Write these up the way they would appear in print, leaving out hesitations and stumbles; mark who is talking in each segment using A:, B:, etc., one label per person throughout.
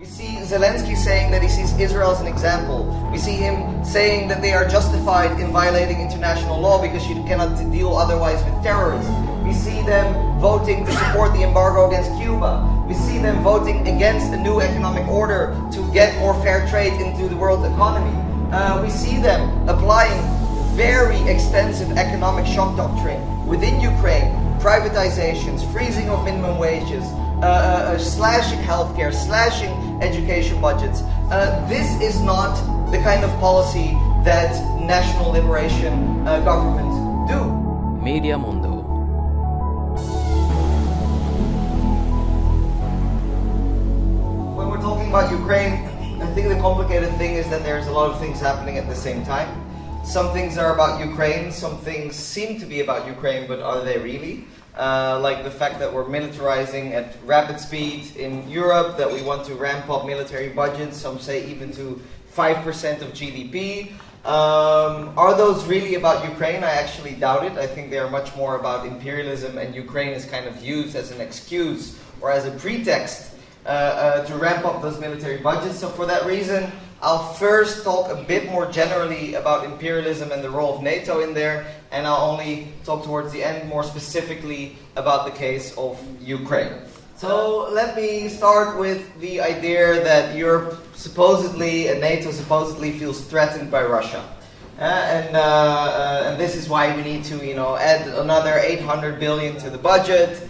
A: We see Zelensky saying that he sees Israel as an example. We see him saying that they are justified in violating international law because you cannot deal otherwise with terrorists. We see them voting to support the embargo against Cuba. We see them voting against a new economic order to get more fair trade into the world economy. We see them applying very extensive economic shock doctrine within Ukraine, privatizations, freezing of minimum wages, slashing healthcare, slashing education budgets. This is not the kind of policy that national liberation governments do.
B: Media Mundo.
A: When we're talking about Ukraine, I think the complicated thing is that there's a lot of things happening at the same time. Some things are about Ukraine, some things seem to be about Ukraine, but are they really? Like the fact that we're militarizing at rapid speed in Europe, that we want to ramp up military budgets, some say even to 5% of GDP. Are those really about Ukraine? I actually doubt it. I think they are much more about imperialism, and Ukraine is kind of used as an excuse or as a pretext to ramp up those military budgets. So for that reason, I'll first talk a bit more generally about imperialism and the role of NATO in there, and I'll only talk towards the end more specifically about the case of Ukraine. So let me start with the idea that Europe supposedly and NATO supposedly feels threatened by Russia. And this is why we need to, add another 800 billion to the budget.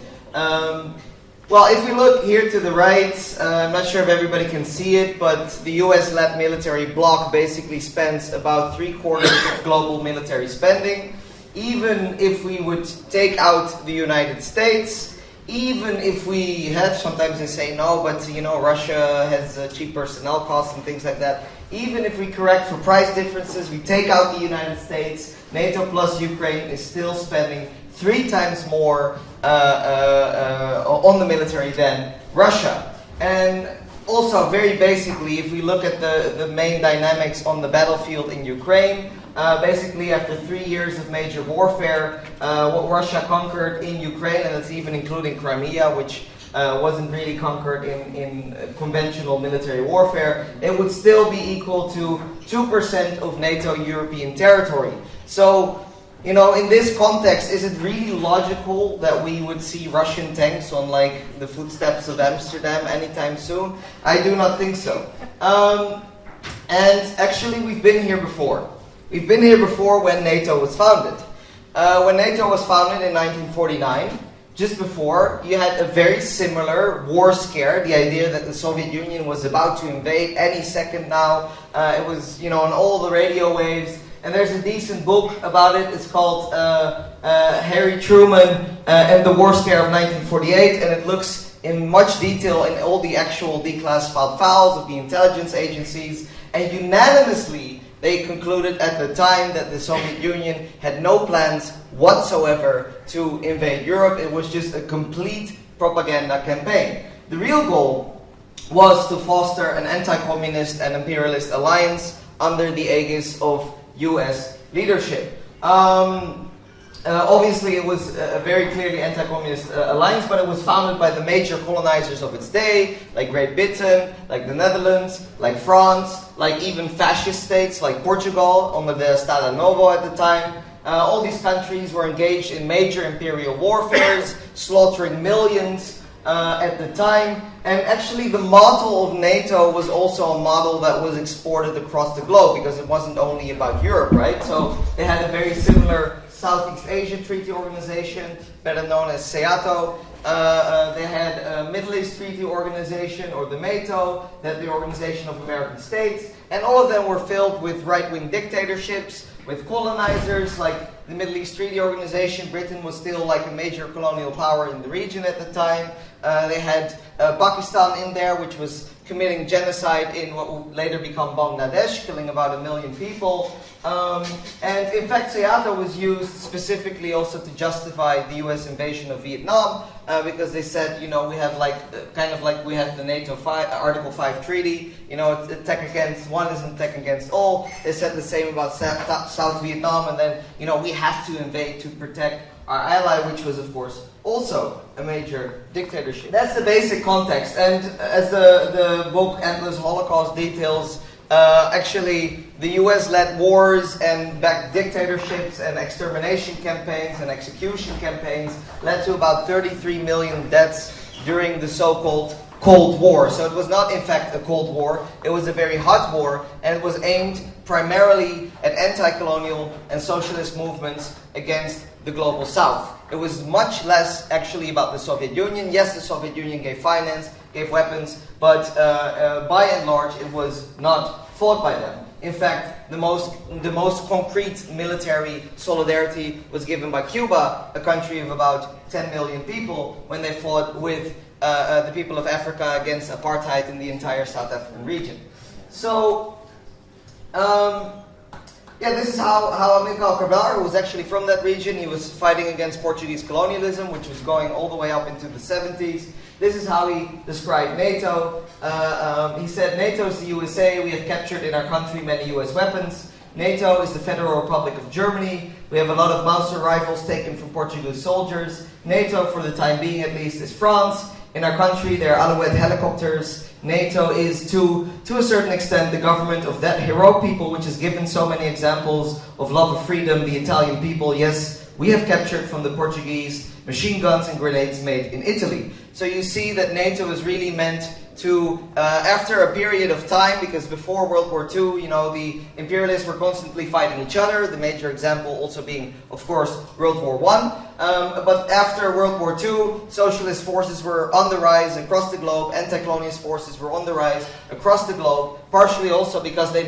A: Well, if we look here to the right, I'm not sure if everybody can see it, but the US-led military bloc basically spends about 3/4 of global military spending. Even if we would take out the United States, even if we have, sometimes they say no, but Russia has cheap personnel costs and things like that. Even if we correct for price differences, we take out the United States, NATO plus Ukraine is still spending 3 times more on the military than Russia. And also, very basically, if we look at the main dynamics on the battlefield in Ukraine, basically after 3 years of major warfare, what Russia conquered in Ukraine, and it's even including Crimea, which wasn't really conquered in conventional military warfare, it would still be equal to 2% of NATO European territory. So, in this context, is it really logical that we would see Russian tanks on the footsteps of Amsterdam anytime soon? I do not think so. And actually, we've been here before. We've been here before when NATO was founded. When NATO was founded in 1949, just before, you had a very similar war scare, the idea that the Soviet Union was about to invade any second now. It was, on all the radio waves. And there's a decent book about it. It's called Harry Truman and the War Scare of 1948. And it looks in much detail in all the actual declassified files of the intelligence agencies. And unanimously, they concluded at the time that the Soviet Union had no plans whatsoever to invade Europe. It was just a complete propaganda campaign. The real goal was to foster an anti-communist and imperialist alliance under the aegis of US leadership. Obviously, it was a very clearly anti-communist alliance, but it was founded by the major colonizers of its day, like Great Britain, like the Netherlands, like France, like even fascist states like Portugal under the Estado Novo at the time. All these countries were engaged in major imperial warfares, slaughtering millions at the time. And actually the model of NATO was also a model that was exported across the globe, because it wasn't only about Europe, right? So they had a very similar Southeast Asia Treaty Organization, better known as SEATO. They had a Middle East Treaty Organization, or the NATO, they had the Organization of American States, and all of them were filled with right-wing dictatorships, with colonizers, like the Middle East Treaty Organization. Britain was still like a major colonial power in the region at the time. They had Pakistan in there, which was committing genocide in what would later become Bangladesh, killing about 1 million people. And in fact, SEATO was used specifically also to justify the US invasion of Vietnam, because they said, we have we have the NATO Article 5 treaty, attack against one is an attack against all. They said the same about South Vietnam, and then, we have to invade to protect our ally, which was, of course, also a major dictatorship. That's the basic context. And as the book Endless Holocaust details, actually, the US led wars and backed dictatorships and extermination campaigns and execution campaigns led to about 33 million deaths during the so-called Cold War. So it was not, in fact, a Cold War. It was a very hot war, and it was aimed primarily at anti-colonial and socialist movements against the global South. It was much less actually about the Soviet Union. Yes, the Soviet Union gave finance, gave weapons, but by and large it was not fought by them. In fact, the most concrete military solidarity was given by Cuba, a country of about 10 million people, when they fought with the people of Africa against apartheid in the entire South African region. So, this is how Amilcar Cabral, who was actually from that region, he was fighting against Portuguese colonialism, which was going all the way up into the 70s. This is how he described NATO. He said, NATO is the USA. We have captured in our country many US weapons. NATO is the Federal Republic of Germany. We have a lot of Mauser rifles taken from Portuguese soldiers. NATO, for the time being at least, is France. In our country, there are Aralez helicopters. NATO is, to a certain extent, the government of that heroic people which has given so many examples of love of freedom, the Italian people. Yes, we have captured from the Portuguese machine guns and grenades made in Italy. So you see that NATO is really meant to, after a period of time, because before World War II, the imperialists were constantly fighting each other, the major example also being, of course, World War I. But after World War II, socialist forces were on the rise across the globe, anti-colonialist forces were on the rise across the globe, partially also because they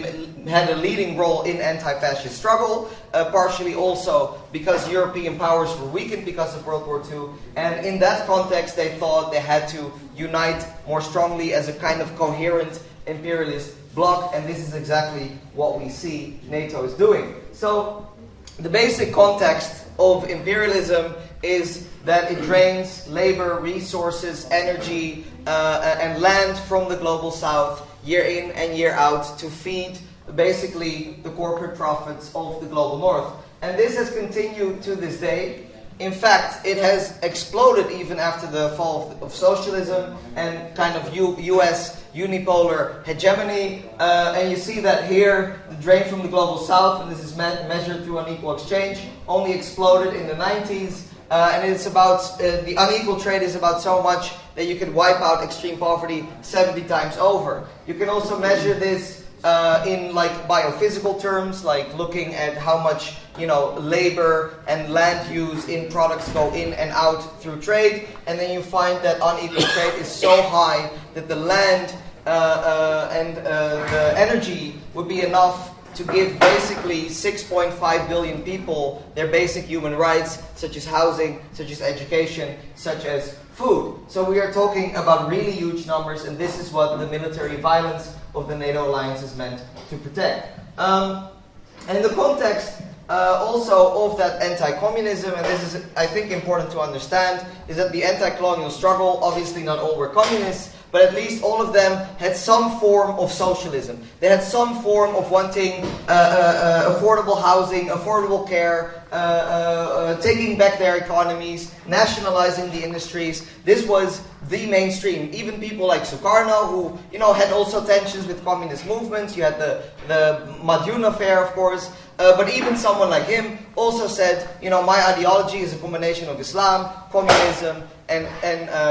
A: had a leading role in anti-fascist struggle, partially also because European powers were weakened because of World War II, and in that context they thought they had to unite more strongly as a kind of coherent imperialist bloc, and this is exactly what we see NATO is doing. So the basic context of imperialism is that it drains labor, resources, energy, and land from the global South year in and year out to feed basically the corporate profits of the global North. And this has continued to this day. In fact, it has exploded even after the fall of socialism and kind of US unipolar hegemony. And you see that here, the drain from the global South, and this is measured through unequal exchange, only exploded in the 90s. And it's about, the unequal trade is about so much that you could wipe out extreme poverty 70 times over. You can also measure this in like biophysical terms, like looking at how much labor and land use in products go in and out through trade, and then you find that unequal trade is so high that the land and the energy would be enough to give basically 6.5 billion people their basic human rights, such as housing, such as education, such as food. So we are talking about really huge numbers, and this is what the military violence of the NATO alliance is meant to protect. And the context also of that anti-communism, and this is, I think, important to understand, is that the anti-colonial struggle, obviously not all were communists, but at least all of them had some form of socialism. They had some form of wanting affordable housing, affordable care, taking back their economies, nationalizing the industries. This was the mainstream. Even people like Sukarno, who had also tensions with communist movements. You had the Madjun affair, of course. But even someone like him also said, my ideology is a combination of Islam, communism, and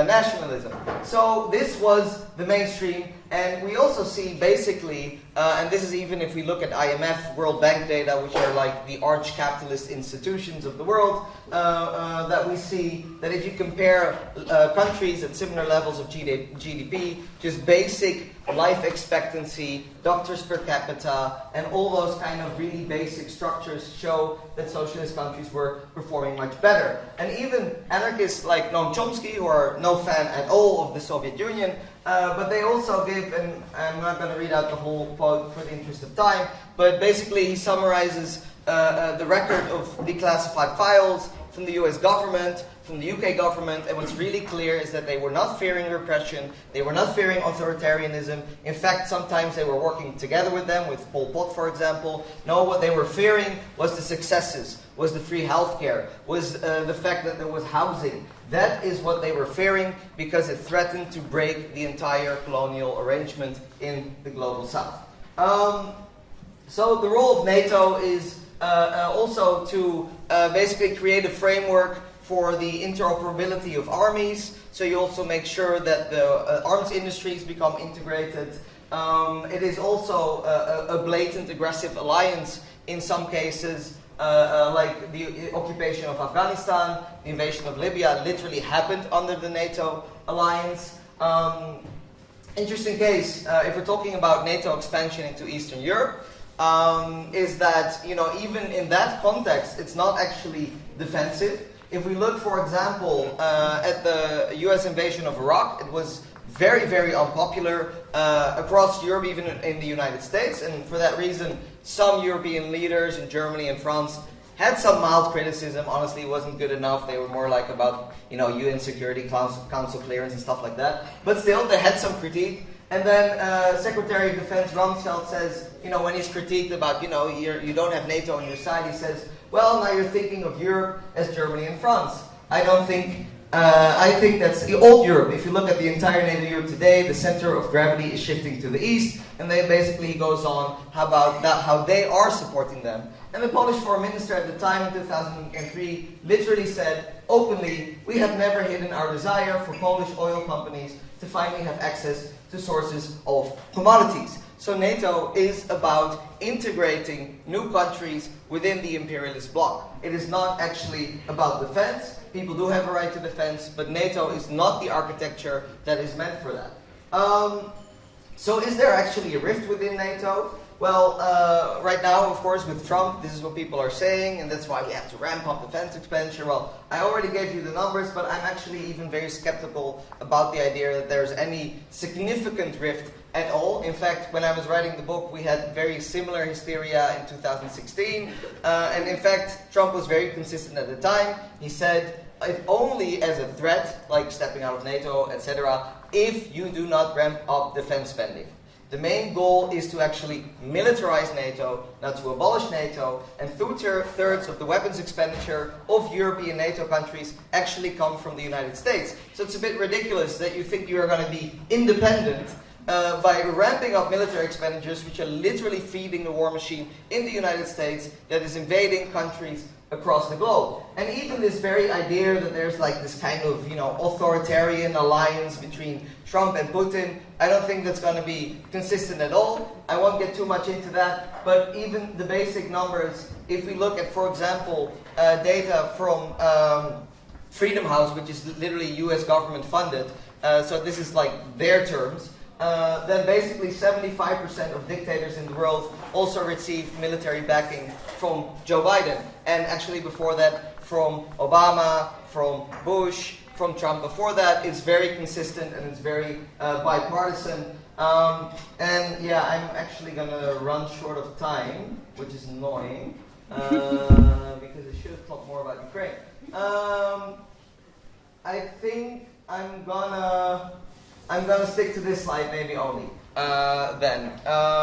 A: nationalism. So this was the mainstream, and we also see basically, and this is even if we look at IMF, World Bank data, which are like the arch capitalist institutions of the world, that we see that if you compare countries at similar levels of GDP, just basic life expectancy, doctors per capita, and all those kind of really basic structures show that socialist countries were performing much better. And even anarchists like Noam Chomsky, who are no fan at all of the Soviet Union, but they also give, and I'm not going to read out the whole quote for the interest of time, but basically he summarizes the record of declassified files from the US government from the UK government, and what's really clear is that they were not fearing repression, they were not fearing authoritarianism. In fact, sometimes they were working together with them, with Pol Pot, for example. No, what they were fearing was the successes, was the free healthcare, was the fact that there was housing. That is what they were fearing, because it threatened to break the entire colonial arrangement in the global south. So the role of NATO is also to basically create a framework for the interoperability of armies. So you also make sure that the arms industries become integrated. It is also a blatant aggressive alliance in some cases, like the occupation of Afghanistan, the invasion of Libya literally happened under the NATO alliance. Interesting case, if we're talking about NATO expansion into Eastern Europe, is that, you know, even in that context, it's not actually defensive. If we look, for example, at the US invasion of Iraq, it was very, very unpopular across Europe, even in the United States, and for that reason, some European leaders in Germany and France had some mild criticism. Honestly, it wasn't good enough. They were more like about, you know, UN Security Council clearance and stuff like that. But still, they had some critique. And then Secretary of Defense Rumsfeld says, you know, when he's critiqued about, you know, you don't have NATO on your side, he says, well, now you're thinking of Europe as Germany and France. I don't think, I think that's the old Europe. If you look at the entire NATO Europe today, the center of gravity is shifting to the east, and then basically he goes on about that, how they are supporting them. And the Polish foreign minister at the time in 2003 literally said openly, we have never hidden our desire for Polish oil companies to finally have access to sources of commodities. So NATO is about integrating new countries within the imperialist bloc. It is not actually about defense. People do have a right to defense, but NATO is not the architecture that is meant for that. So is there actually a rift within NATO? Well, right now, of course, with Trump, this is what people are saying, and that's why we have to ramp up defense expenditure. Well, I already gave you the numbers, but I'm actually even very skeptical about the idea that there's any significant rift at all. In fact, when I was writing the book, we had very similar hysteria in 2016. And in fact, Trump was very consistent at the time. He said, if only as a threat, like stepping out of NATO, etc., if you do not ramp up defense spending. The main goal is to actually militarize NATO, not to abolish NATO, and 2/3 of the weapons expenditure of European NATO countries actually come from the United States. So it's a bit ridiculous that you think you are going to be independent by ramping up military expenditures, which are literally feeding the war machine in the United States that is invading countries across the globe. And even this very idea that there's like this kind of, you know, authoritarian alliance between Trump and Putin, I don't think that's going to be consistent at all. I won't get too much into that, but even the basic numbers, if we look at, for example, data from Freedom House, which is literally US government funded, so this is like their terms, then basically 75% of dictators in the world also receive military backing from Joe Biden. And actually before that, from Obama, from Bush, from Trump. Before that, it's very consistent and it's very bipartisan. And yeah, I'm actually going to run short of time, which is annoying, because I should have talked more about Ukraine. I think I'm gonna stick to this slide maybe only then,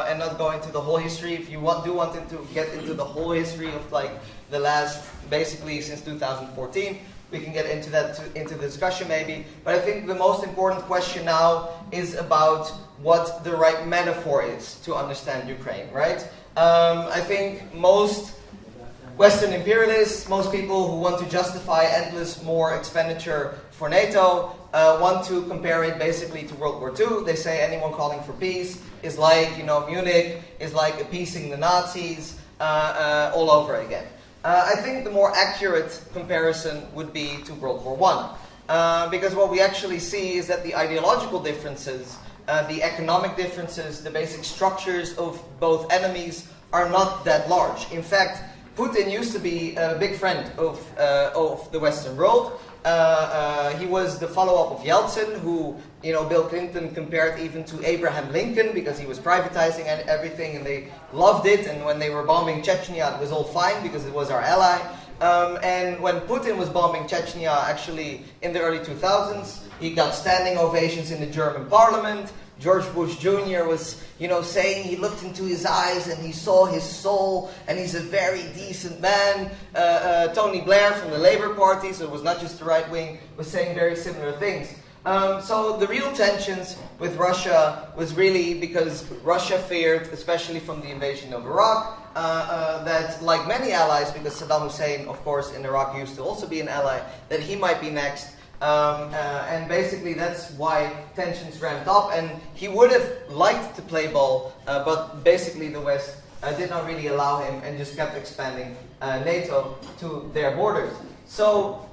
A: and not go into the whole history. If you do want to get into the whole history of like the last, basically since 2014, we can get into that into the discussion maybe. But I think the most important question now is about what the right metaphor is to understand Ukraine, right? I think most Western imperialists, most people who want to justify endless more expenditure for NATO, want to compare it basically to World War II. They say anyone calling for peace is like, you know, Munich, is like appeasing the Nazis all over again. I think the more accurate comparison would be to World War I. Because what we actually see is that the ideological differences, the economic differences, the basic structures of both enemies are not that large. In fact, Putin used to be a big friend of the Western world. He was the follow-up of Yeltsin, who, you know, Bill Clinton compared even to Abraham Lincoln because he was privatizing everything and they loved it. And when they were bombing Chechnya, it was all fine because it was our ally. And when Putin was bombing Chechnya, actually in the early 2000s, he got standing ovations in the German parliament. George Bush Jr. was, saying he looked into his eyes and he saw his soul and he's a very decent man. Tony Blair from the Labour Party, so it was not just the right wing, was saying very similar things. So the real tensions with Russia was really because Russia feared, especially from the invasion of Iraq, that like many allies, because Saddam Hussein, of course, in Iraq used to also be an ally, that he might be next. And basically that's why tensions ramped up, and he would have liked to play ball, but basically the West did not really allow him and just kept expanding NATO to their borders. So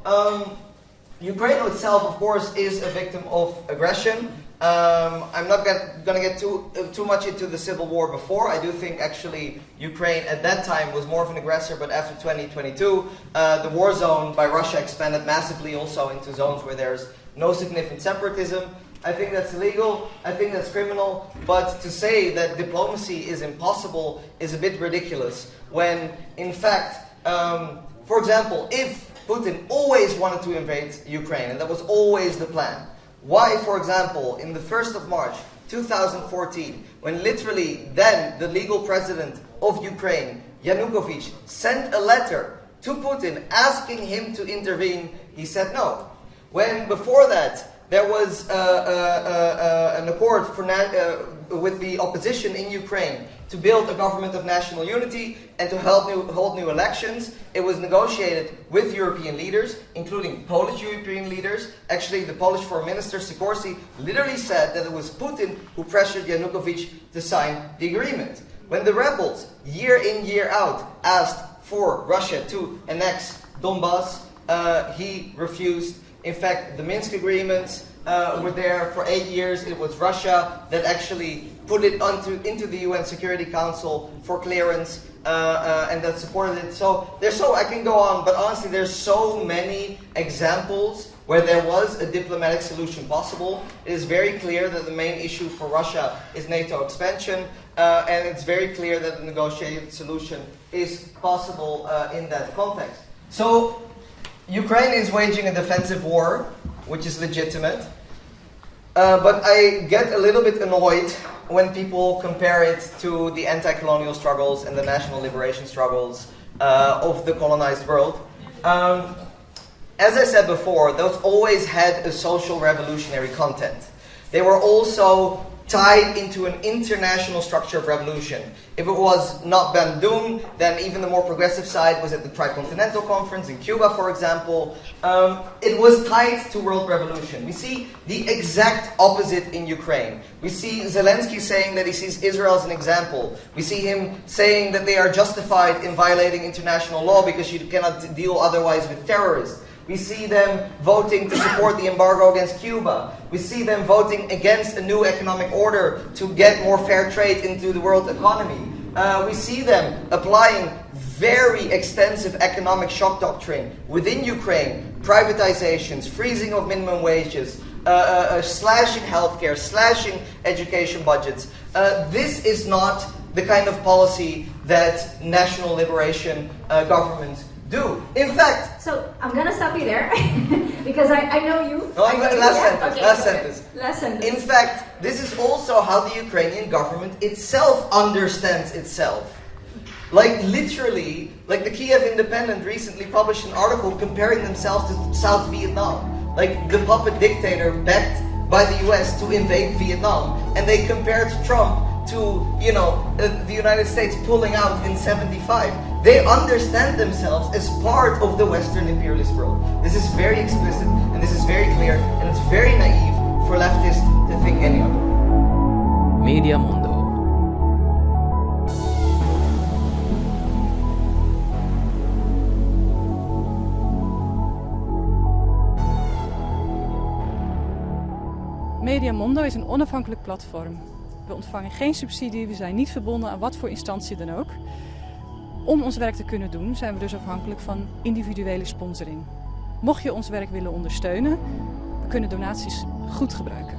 A: Ukraine itself, of course, is a victim of aggression. I'm not going to get too much into the civil war before. I do think actually Ukraine at that time was more of an aggressor, but after 2022, the war zone by Russia expanded massively also into zones where there's no significant separatism. I think that's illegal, I think that's criminal, but to say that diplomacy is impossible is a bit ridiculous when, in fact, for example, if Putin always wanted to invade Ukraine, and that was always the plan, why, for example, in the 1st of March 2014, when literally then the legal president of Ukraine, Yanukovych, sent a letter to Putin asking him to intervene, he said no. When before that there was an accord with the opposition in Ukraine to build a government of national unity and to hold new elections. It was negotiated with European leaders, including Polish European leaders. Actually, the Polish Foreign Minister, Sikorski, literally said that it was Putin who pressured Yanukovych to sign the agreement. When the rebels, year in, year out, asked for Russia to annex Donbass, he refused. In fact, the Minsk agreements were there for 8 years. It was Russia that actually put it into the UN Security Council for clearance and that supported it. So I can go on, but honestly, there's so many examples where there was a diplomatic solution possible. It is very clear that the main issue for Russia is NATO expansion, and it's very clear that the negotiated solution is possible in that context. So Ukraine is waging a defensive war, which is legitimate, but I get a little bit annoyed when people compare it to the anti-colonial struggles and the national liberation struggles of the colonized world. As I said before, those always had a social revolutionary content. They were also tied into an international structure of revolution. If it was not Bandung, then even the more progressive side was at the Tricontinental Conference in Cuba, for example. It was tied to world revolution. We see the exact opposite in Ukraine. We see Zelensky saying that he sees Israel as an example. We see him saying that they are justified in violating international law because you cannot deal otherwise with terrorists. We see them voting to support the embargo against Cuba. We see them voting against a new economic order to get more fair trade into the world economy. We see them applying very extensive economic shock doctrine within Ukraine, privatizations, freezing of minimum wages, slashing healthcare, slashing education budgets. This is not the kind of policy that national liberation governments do. In fact...
B: So, I'm going to stop you there, because I know you.
A: No, last sentence.
B: Last sentence.
A: In fact, this is also how the Ukrainian government itself understands itself. Like literally, like the Kiev Independent recently published an article comparing themselves to South Vietnam. Like the puppet dictator backed by the US to invade Vietnam. And they compared Trump to, the United States pulling out in 75. They understand themselves as part of the Western imperialist world. This is very explicit, and this is very clear, and it's very naive for leftists to think any other.
C: Media Mundo.
D: Media Mundo is een onafhankelijk platform. We ontvangen geen subsidie, we zijn niet verbonden aan wat voor instantie dan ook. Om ons werk te kunnen doen zijn we dus afhankelijk van individuele sponsoring. Mocht je ons werk willen ondersteunen, we kunnen donaties goed gebruiken.